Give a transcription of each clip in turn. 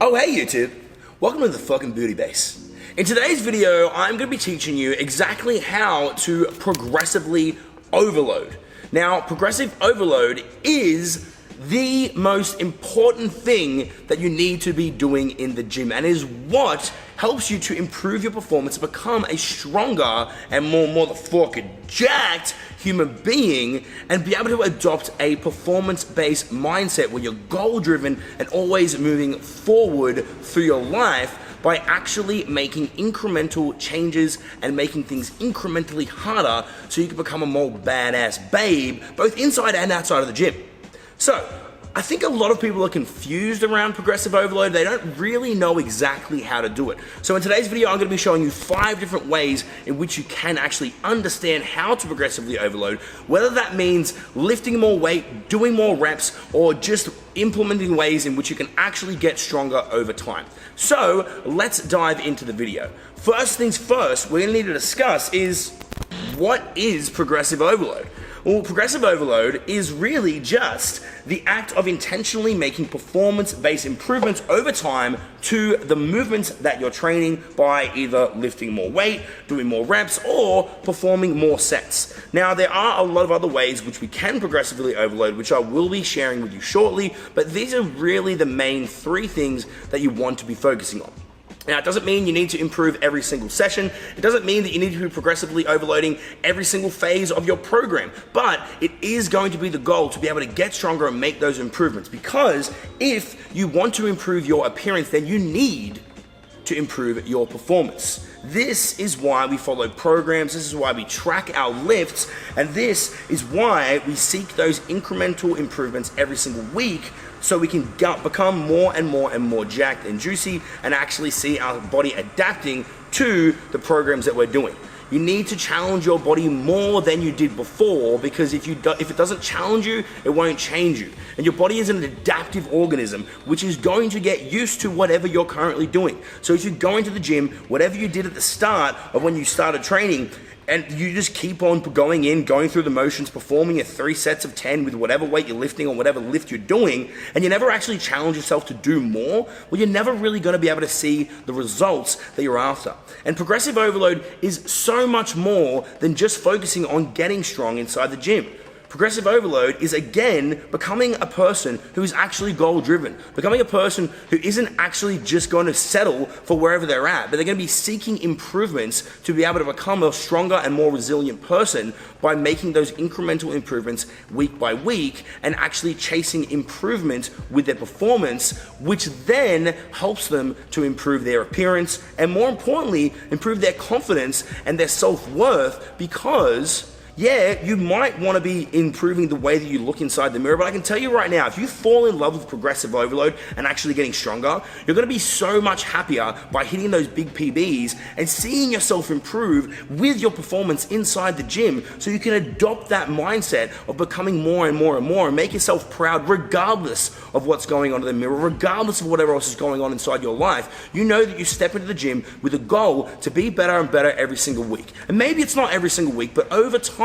Oh hey YouTube, welcome to the fucking booty base. In today's video, I'm going to be teaching you exactly how to progressively overload. Now, progressive overload is the most important thing that you need to be doing in the gym and is what helps you to improve your performance, become a stronger and more motherfucking jacked human being, and be able to adopt a performance-based mindset where you're goal-driven and always moving forward through your life by actually making incremental changes and making things incrementally harder so you can become a more badass babe, both inside and outside of the gym. So, I think a lot of people are confused around progressive overload. They don't really know exactly how to do it. So in today's video, I'm going to be showing you 5 different ways in which you can actually understand how to progressively overload, whether that means lifting more weight, doing more reps, or just implementing ways in which you can actually get stronger over time. So let's dive into the video. First things first, we're going to need to discuss is, what is progressive overload? Well, progressive overload is really just the act of intentionally making performance-based improvements over time to the movements that you're training by either lifting more weight, doing more reps, or performing more sets. Now, there are a lot of other ways which we can progressively overload, which I will be sharing with you shortly, but these are really the main 3 things that you want to be focusing on. Now, it doesn't mean you need to improve every single session. It doesn't mean that you need to be progressively overloading every single phase of your program, but it is going to be the goal to be able to get stronger and make those improvements, because if you want to improve your appearance, then you need to improve your performance. This is why we follow programs, this is why we track our lifts, and this is why we seek those incremental improvements every single week, so we can become more and more jacked and juicy and actually see our body adapting to the programs that we're doing. You need to challenge your body more than you did before, because if it doesn't challenge you, it won't change you. And your body is an adaptive organism, which is going to get used to whatever you're currently doing. So if you go into the gym, whatever you did at the start of when you started training, and you just keep on going in, going through the motions, performing your 3 sets of 10 with whatever weight you're lifting or whatever lift you're doing, and you never actually challenge yourself to do more, well, you're never really going to be able to see the results that you're after. And progressive overload is so much more than just focusing on getting strong inside the gym. Progressive overload is, again, becoming a person who is actually goal-driven, becoming a person who isn't actually just going to settle for wherever they're at, but they're going to be seeking improvements to be able to become a stronger and more resilient person by making those incremental improvements week by week and actually chasing improvement with their performance, which then helps them to improve their appearance and, more importantly, improve their confidence and their self-worth, because yeah, you might want to be improving the way that you look inside the mirror, but I can tell you right now, if you fall in love with progressive overload and actually getting stronger, you're going to be so much happier by hitting those big PBs and seeing yourself improve with your performance inside the gym, so you can adopt that mindset of becoming more and more and make yourself proud regardless of what's going on in the mirror, regardless of whatever else is going on inside your life. You know that you step into the gym with a goal to be better and better every single week. And maybe it's not every single week, but over time,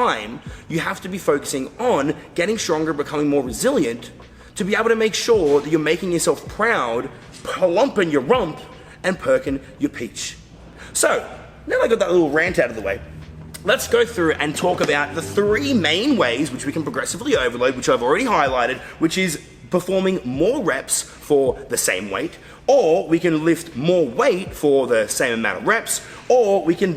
you have to be focusing on getting stronger, becoming more resilient, to be able to make sure that you're making yourself proud, plumping your rump, and perking your peach. So, now that I got that little rant out of the way, let's go through and talk about the 3 main ways which we can progressively overload, which I've already highlighted, which is performing more reps for the same weight, or we can lift more weight for the same amount of reps, or we can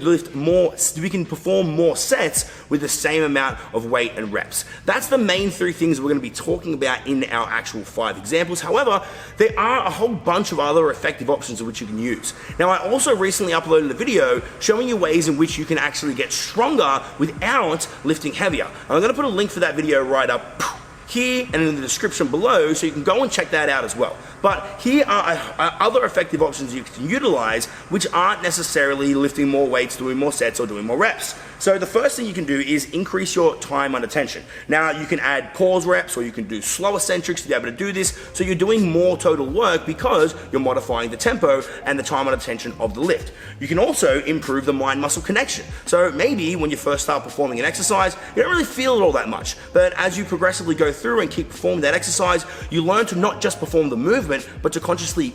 perform more sets with the same amount of weight and reps. That's the main 3 things we're going to be talking about in our actual 5 examples. However, there are a whole bunch of other effective options which you can use. Now, I also recently uploaded a video showing you ways in which you can actually get stronger without lifting heavier. And I'm going to put a link for that video right up here and in the description below, so you can go and check that out as well. But here are other effective options you can utilize, which aren't necessarily lifting more weights, doing more sets, or doing more reps. So the first thing you can do is increase your time under tension. Now you can add pause reps or you can do slow eccentrics to be able to do this, so you're doing more total work because you're modifying the tempo and the time under tension of the lift. You can also improve the mind-muscle connection. So maybe when you first start performing an exercise, you don't really feel it all that much, but as you progressively go through and keep performing that exercise, you learn to not just perform the movement, but to consciously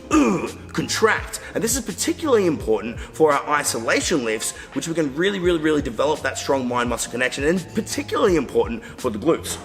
contract. And this is particularly important for our isolation lifts, which we can really develop that strong mind-muscle connection, and particularly important for the glutes.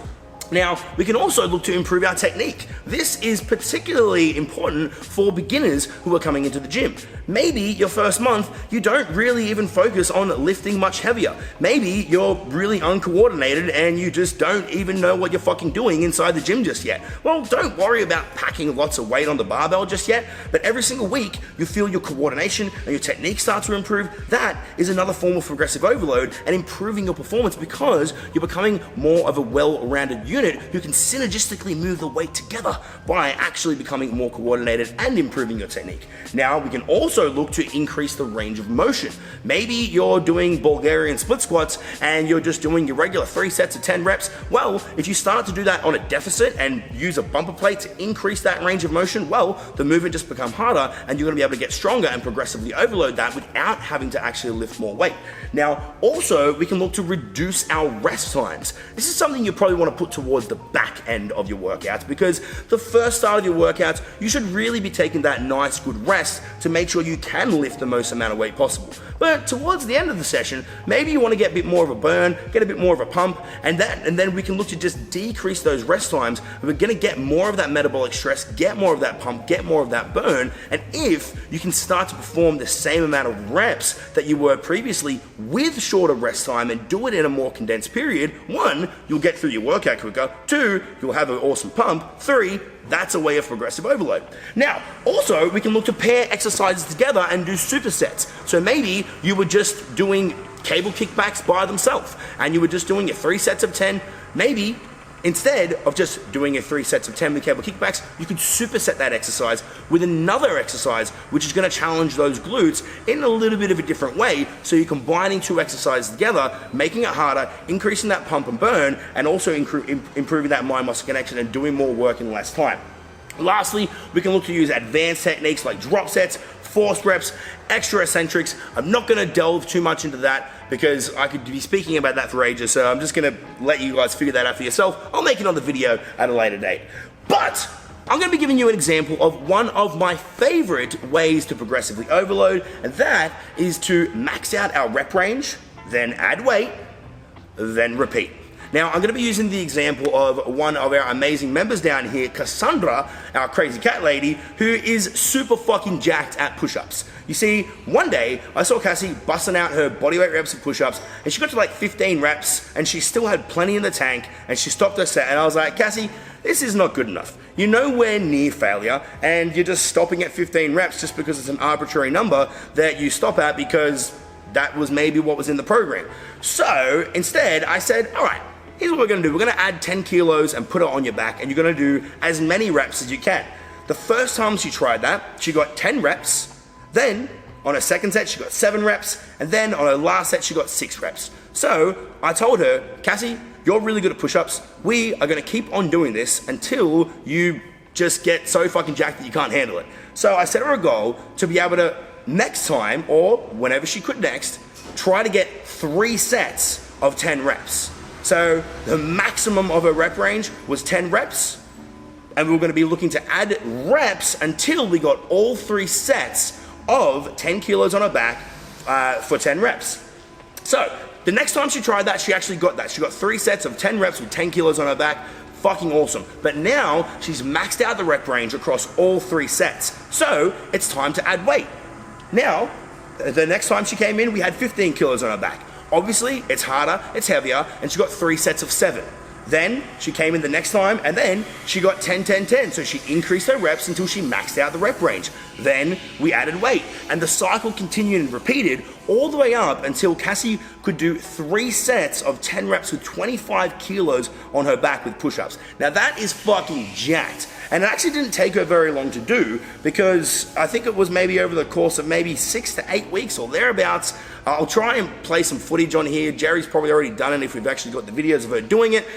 Now, we can also look to improve our technique. This is particularly important for beginners who are coming into the gym. Maybe your first month, you don't really even focus on lifting much heavier. Maybe you're really uncoordinated and you just don't even know what you're fucking doing inside the gym just yet. Well, don't worry about packing lots of weight on the barbell just yet, but every single week you feel your coordination and your technique start to improve. That is another form of progressive overload and improving your performance, because you're becoming more of a well-rounded unit who can synergistically move the weight together by actually becoming more coordinated and improving your technique. Now, we can also look to increase the range of motion. Maybe you're doing Bulgarian split squats and you're just doing your regular 3 sets of 10 reps. Well, if you start to do that on a deficit and use a bumper plate to increase that range of motion, well, the movement just becomes harder and you're gonna be able to get stronger and progressively overload that without having to actually lift more weight. Now, also, we can look to reduce our rest times. This is something you probably wanna put towards the back end of your workouts, because the first start of your workouts, you should really be taking that nice good rest to make sure you can lift the most amount of weight possible. But towards the end of the session, maybe you want to get a bit more of a burn, get a bit more of a pump, and then we can look to just decrease those rest times. We're going to get more of that metabolic stress, get more of that pump, get more of that burn, and if you can start to perform the same amount of reps that you were previously with shorter rest time and do it in a more condensed period, 1, you'll get through your workout quicker, 2, you'll have an awesome pump, 3, that's a way of progressive overload. Now, also, we can look to pair exercises together and do supersets. So maybe you were just doing cable kickbacks by themselves and you were just doing your 3 sets of 10. Maybe instead of just doing your 3 sets of 10 with cable kickbacks, you could superset that exercise with another exercise which is going to challenge those glutes in a little bit of a different way. So you're combining 2 exercises together, making it harder, increasing that pump and burn, and also improving that mind-muscle connection and doing more work in less time. Lastly, we can look to use advanced techniques like drop sets, forced reps, extra eccentrics. I'm not going to delve too much into that because I could be speaking about that for ages, so I'm just going to let you guys figure that out for yourself. I'll make another video at a later date. But I'm going to be giving you an example of one of my favorite ways to progressively overload, and that is to max out our rep range, then add weight, then repeat. Now, I'm going to be using the example of one of our amazing members down here, Cassandra, our crazy cat lady, who is super fucking jacked at push-ups. You see, one day, I saw Cassie busting out her bodyweight reps of push-ups, and she got to like 15 reps, and she still had plenty in the tank, and she stopped her set, and I was like, Cassie, this is not good enough. You're nowhere near failure, and you're just stopping at 15 reps just because it's an arbitrary number that you stop at because that was maybe what was in the program. So, instead, I said, all right, here's what we're gonna do. We're gonna add 10 kilos and put it on your back, and you're gonna do as many reps as you can. The first time she tried that, she got 10 reps, then on her second set, she got 7 reps, and then on her last set, she got 6 reps. So I told her, Cassie, you're really good at push-ups. We are gonna keep on doing this until you just get so fucking jacked that you can't handle it. So I set her a goal to be able to, next time, or whenever she could next, try to get 3 sets of 10 reps. So the maximum of her rep range was 10 reps, and we were going to be looking to add reps until we got all 3 sets of 10 kilos on her back for 10 reps. So the next time she tried that, she actually got that. She got 3 sets of 10 reps with 10 kilos on her back. Fucking awesome. But now she's maxed out the rep range across all 3 sets. So it's time to add weight. Now, the next time she came in, we had 15 kilos on her back. Obviously, it's harder, it's heavier, and she got 3 sets of 7. Then she came in the next time, and then she got 10, 10, 10. So she increased her reps until she maxed out the rep range. Then we added weight, and the cycle continued and repeated all the way up until Cassie could do 3 sets of 10 reps with 25 kilos on her back with push-ups. Now that is fucking jacked. And it actually didn't take her very long to do, because I think it was maybe over the course of maybe 6 to 8 weeks or thereabouts. I'll try and play some footage on here. Jerry's probably already done it if we've actually got the videos of her doing it.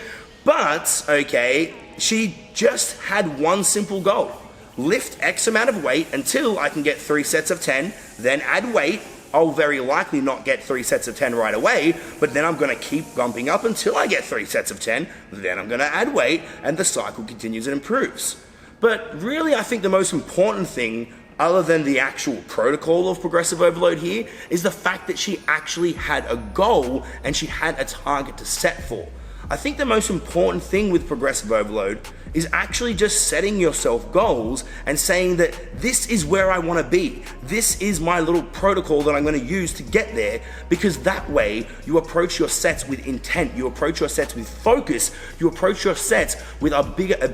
But, okay, she just had one simple goal. Lift X amount of weight until I can get 3 sets of 10, then add weight. I'll very likely not get 3 sets of 10 right away, but then I'm gonna keep bumping up until I get 3 sets of 10, then I'm gonna add weight, and the cycle continues and improves. But really, I think the most important thing, other than the actual protocol of progressive overload here, is the fact that she actually had a goal and she had a target to set for. I think the most important thing with progressive overload is actually just setting yourself goals and saying that this is where I want to be. This is my little protocol that I'm going to use to get there, because that way you approach your sets with intent, you approach your sets with focus, you approach your sets with a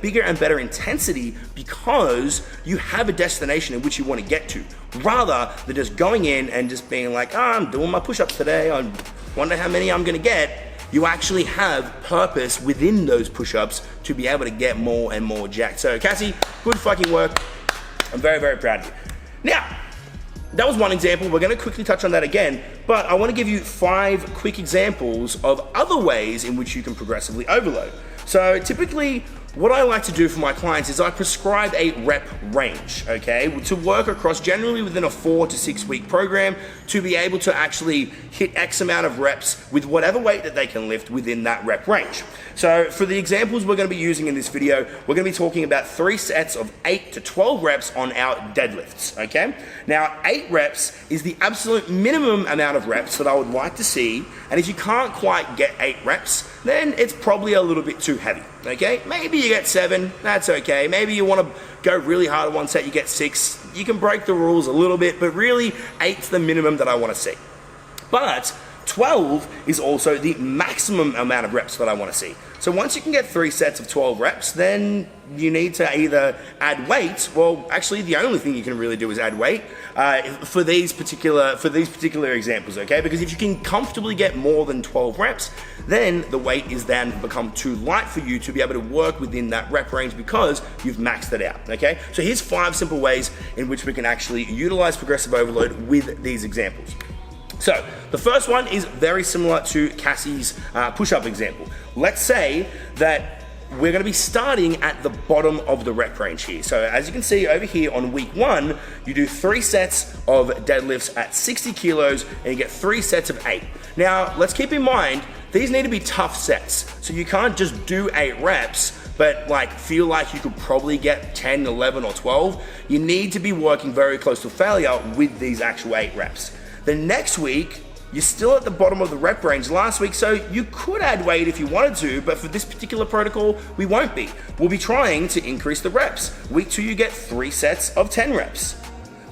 bigger and better intensity, because you have a destination in which you want to get to, rather than just going in and just being like, I'm doing my push-ups today, I wonder how many I'm going to get. You actually have purpose within those push-ups to be able to get more and more jacked. So Cassie, good fucking work. I'm very, very proud of you. Now, that was one example. We're gonna quickly touch on that again, but I wanna give you 5 quick examples of other ways in which you can progressively overload. So typically, what I like to do for my clients is I prescribe a rep range, okay, to work across generally within a 4 to 6 week program to be able to actually hit X amount of reps with whatever weight that they can lift within that rep range. So for the examples we're going to be using in this video, we're going to be talking about 3 sets of 8 to 12 reps on our deadlifts, okay? Now, 8 reps is the absolute minimum amount of reps that I would like to see, and if you can't quite get 8 reps, then it's probably a little bit too heavy, okay? Maybe you get 7, that's okay. Maybe you want to go really hard at one set, you get 6. You can break the rules a little bit, but really 8's the minimum that I want to see. But 12 is also the maximum amount of reps that I want to see. So once you can get 3 sets of 12 reps, then you need to either add weight. Well, actually, the only thing you can really do is add weight for these particular examples, okay? Because if you can comfortably get more than 12 reps, then the weight is then become too light for you to be able to work within that rep range because you've maxed it out, okay? So here's 5 simple ways in which we can actually utilize progressive overload with these examples. So the first one is very similar to Cassie's push-up example. Let's say that we're going to be starting at the bottom of the rep range here. So as you can see over here on week 1, you do 3 sets of deadlifts at 60 kilos and you get 3 sets of 8. Now let's keep in mind, these need to be tough sets. So you can't just do 8 reps but like feel like you could probably get 10, 11 or 12. You need to be working very close to failure with these actual 8 reps. The next week, you're still at the bottom of the rep range last week, so you could add weight if you wanted to, but for this particular protocol, we won't be. We'll be trying to increase the reps. Week 2, you get 3 sets of 10 reps.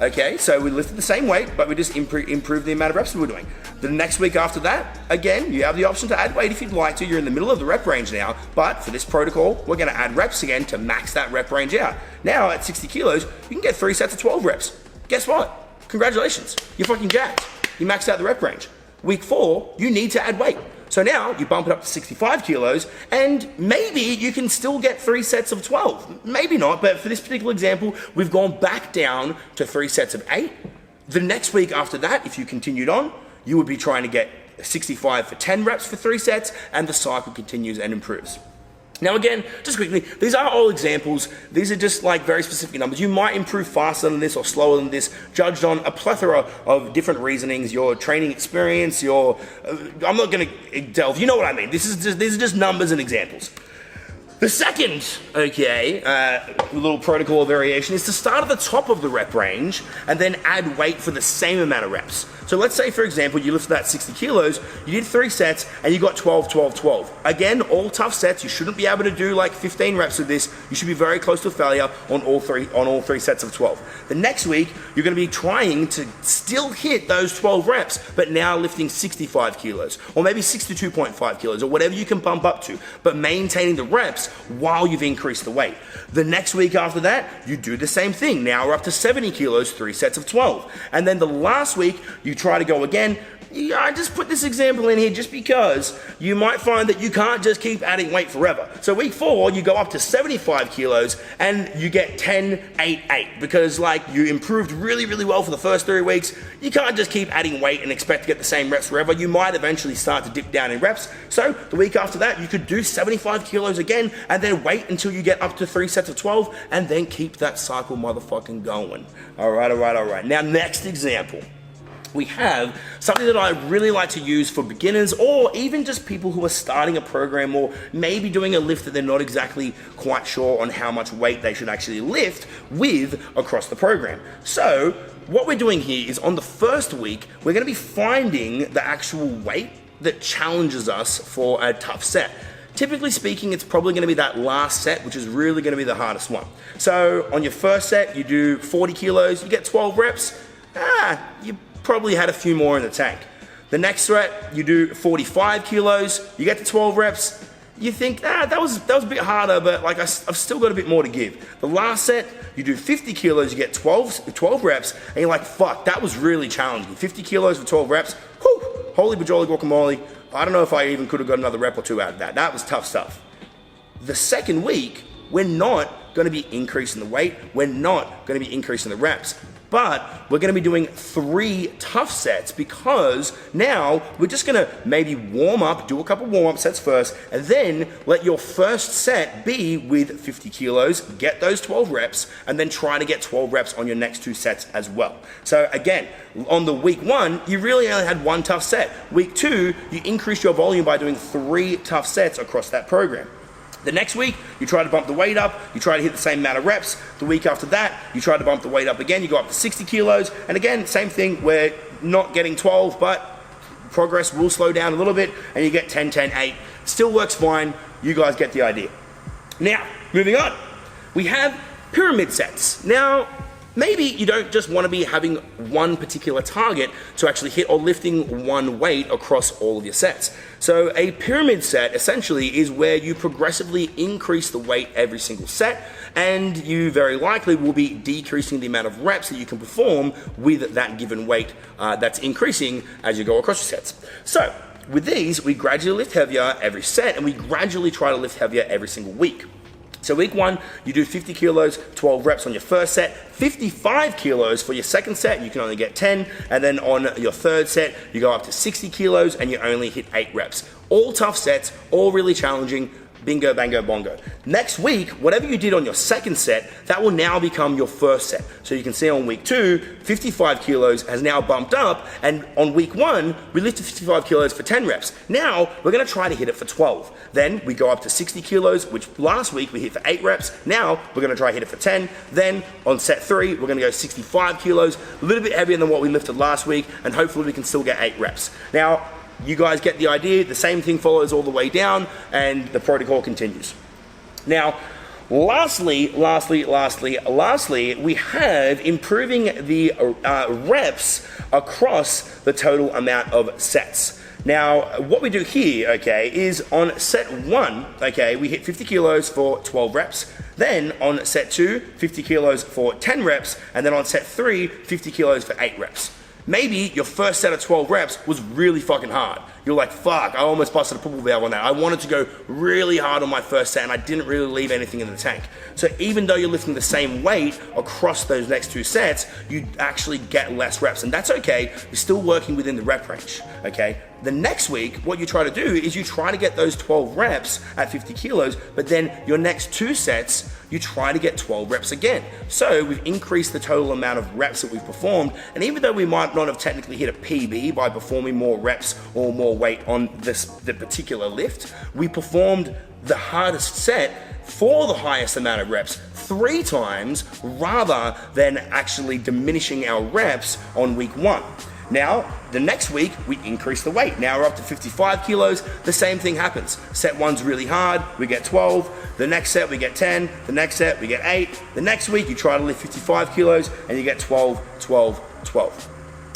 Okay, so we lifted the same weight, but we just improve the amount of reps we were doing. The next week after that, again, you have the option to add weight if you'd like to. You're in the middle of the rep range now, but for this protocol, we're gonna add reps again to max that rep range out. Now, at 60 kilos, you can get 3 sets of 12 reps. Guess what? Congratulations, you're fucking jacked. You maxed out the rep range. Week 4, you need to add weight. So now you bump it up to 65 kilos and maybe you can still get 3 sets of 12. Maybe not, but for this particular example, we've gone back down to 3 sets of 8. The next week after that, if you continued on, you would be trying to get 65 for 10 reps for 3 sets and the cycle continues and improves. Now again, just quickly, these are all examples. These are just like very specific numbers. You might improve faster than this or slower than this, judged on a plethora of different reasonings, your training experience, I'm not gonna delve, you know what I mean. These are just numbers and examples. The second, little protocol variation is to start at the top of the rep range and then add weight for the same amount of reps. So let's say, for example, you lifted that 60 kilos, you did 3 sets, and you got 12, 12, 12. Again, all tough sets. You shouldn't be able to do like 15 reps with this. You should be very close to failure on all three sets of 12. The next week, you're gonna be trying to still hit those 12 reps, but now lifting 65 kilos, or maybe 62.5 kilos, or whatever you can bump up to, but maintaining the reps while you've increased the weight. The next week after that, you do the same thing. Now we're up to 70 kilos, 3 sets of 12. And then the last week, you try to go again, I just put this example in here just because you might find that you can't just keep adding weight forever. So week 4, you go up to 75 kilos and you get 10, 8, 8 because like you improved really, really well for the first 3 weeks. You can't just keep adding weight and expect to get the same reps forever. You might eventually start to dip down in reps. So the week after that, you could do 75 kilos again and then wait until you get up to 3 sets of 12 and then keep that cycle motherfucking going. All right. Now, next example. We have something that I really like to use for beginners or even just people who are starting a program or maybe doing a lift that they're not exactly quite sure on how much weight they should actually lift with across the program. So what we're doing here is on the first week, we're going to be finding the actual weight that challenges us for a tough set. Typically speaking, it's probably going to be that last set, which is really going to be the hardest one. So on your first set, you do 40 kilos, you get 12 reps. You probably had a few more in the tank. The next set, you do 45 kilos, you get to 12 reps, you think, that was a bit harder, but like I've still got a bit more to give. The last set, you do 50 kilos, you get 12 reps, and you're like, fuck, that was really challenging. 50 kilos for 12 reps, whew, holy bajoli guacamole. I don't know if I even could have got another rep or 2 out of that. That was tough stuff. The second week, we're not going to be increasing the weight, we're not going to be increasing the reps. But we're going to be doing 3 tough sets because now we're just going to maybe warm up, do a couple warm-up sets first, and then let your first set be with 50 kilos, get those 12 reps, and then try to get 12 reps on your next 2 sets as well. So again, on the week 1, you really only had 1 tough set. Week 2, you increased your volume by doing 3 tough sets across that program. The next week, you try to bump the weight up, you try to hit the same amount of reps. The week after that, you try to bump the weight up again, you go up to 60 kilos. And again, same thing, we're not getting 12, but progress will slow down a little bit, and you get 10, 10, 8. Still works fine, you guys get the idea. Now, moving on, we have pyramid sets. Now, maybe you don't just want to be having one particular target to actually hit or lifting one weight across all of your sets. So a pyramid set essentially is where you progressively increase the weight every single set, and you very likely will be decreasing the amount of reps that you can perform with that given weight that's increasing as you go across your sets. So with these, we gradually lift heavier every set, and we gradually try to lift heavier every single week. So week 1, you do 50 kilos, 12 reps on your first set, 55 kilos for your second set, you can only get 10, and then on your third set, you go up to 60 kilos and you only hit 8 reps. All tough sets, all really challenging, bingo, bango, bongo. Next week, whatever you did on your second set, that will now become your first set. So you can see on week 2, 55 kilos has now bumped up, and on week 1, we lifted 55 kilos for 10 reps. Now, we're gonna try to hit it for 12. Then we go up to 60 kilos, which last week we hit for 8 reps. Now, we're gonna try to hit it for 10. Then on set 3, we're gonna go 65 kilos, a little bit heavier than what we lifted last week, and hopefully we can still get 8 reps. Now, you guys get the idea, the same thing follows all the way down, and the protocol continues. Now, lastly, we have improving the reps across the total amount of sets. Now, what we do here, okay, is on set 1, okay, we hit 50 kilos for 12 reps. Then on set 2, 50 kilos for 10 reps. And then on set 3, 50 kilos for 8 reps. Maybe your first set of 12 reps was really fucking hard. You're like, fuck, I almost busted a purple valve on that. I wanted to go really hard on my first set and I didn't really leave anything in the tank. So even though you're lifting the same weight across those next 2 sets, you actually get less reps, and that's okay. You're still working within the rep range, okay? The next week, what you try to do is you try to get those 12 reps at 50 kilos, but then your next 2 sets, you try to get 12 reps again. So we've increased the total amount of reps that we've performed, and even though we might not have technically hit a PB by performing more reps or more weight on the particular lift, we performed the hardest set for the highest amount of reps 3 times rather than actually diminishing our reps on week 1. Now, the next week, we increase the weight. Now we're up to 55 kilos. The same thing happens. Set 1's really hard, we get 12. The next set, we get 10. The next set, we get 8. The next week, you try to lift 55 kilos, and you get 12, 12, 12.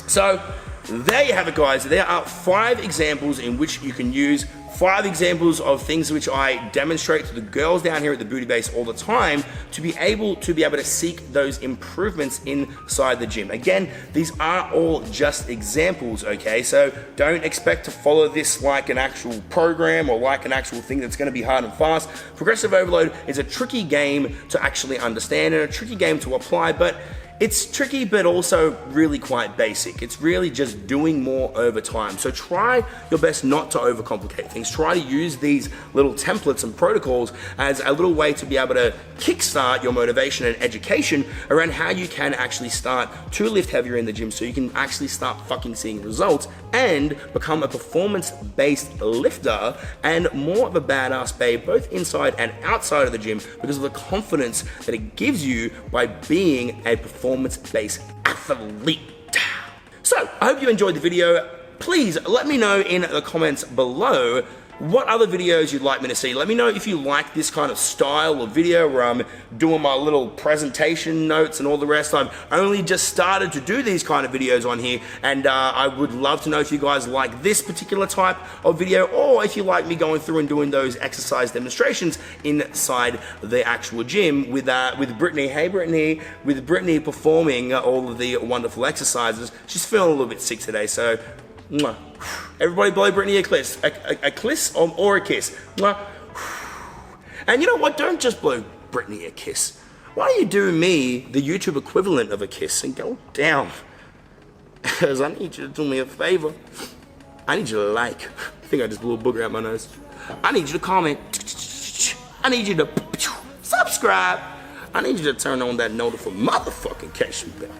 So, there you have it, guys. There are 5 examples in which you can use 5 examples of things which I demonstrate to the girls down here at the Booty Base all the time to be able to seek those improvements inside the gym. Again, these are all just examples, okay? So don't expect to follow this like an actual program or like an actual thing that's gonna be hard and fast. Progressive overload is a tricky game to actually understand and a tricky game to apply, but it's tricky, but also really quite basic. It's really just doing more over time. So try your best not to overcomplicate things. Try to use these little templates and protocols as a little way to be able to kickstart your motivation and education around how you can actually start to lift heavier in the gym so you can actually start fucking seeing results and become a performance-based lifter and more of a badass babe, both inside and outside of the gym, because of the confidence that it gives you by being a performance-based athlete. So, I hope you enjoyed the video. Please let me know in the comments below what other videos you'd like me to see. Let me know if you like this kind of style of video where I'm doing my little presentation notes and all the rest. I've only just started to do these kind of videos on here, and I would love to know if you guys like this particular type of video, or if you like me going through and doing those exercise demonstrations inside the actual gym with Brittany. Hey Brittany, with Brittany performing all of the wonderful exercises. She's feeling a little bit sick today, so mwah. Everybody blow Brittany a kiss. A kiss or a kiss. Mwah. And you know what? Don't just blow Brittany a kiss. Why don't you do me the YouTube equivalent of a kiss and go down? Because I need you to do me a favor. I need you to like. I think I just blew a booger out my nose. I need you to comment. I need you to subscribe. I need you to turn on that notification bell.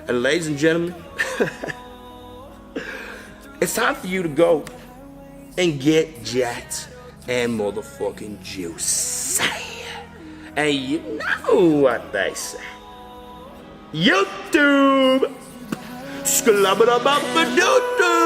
And ladies and gentlemen, it's time for you to go and get jacked and motherfucking juicy. And you know what they say. YouTube! Scalabba-dabba-doo-doo!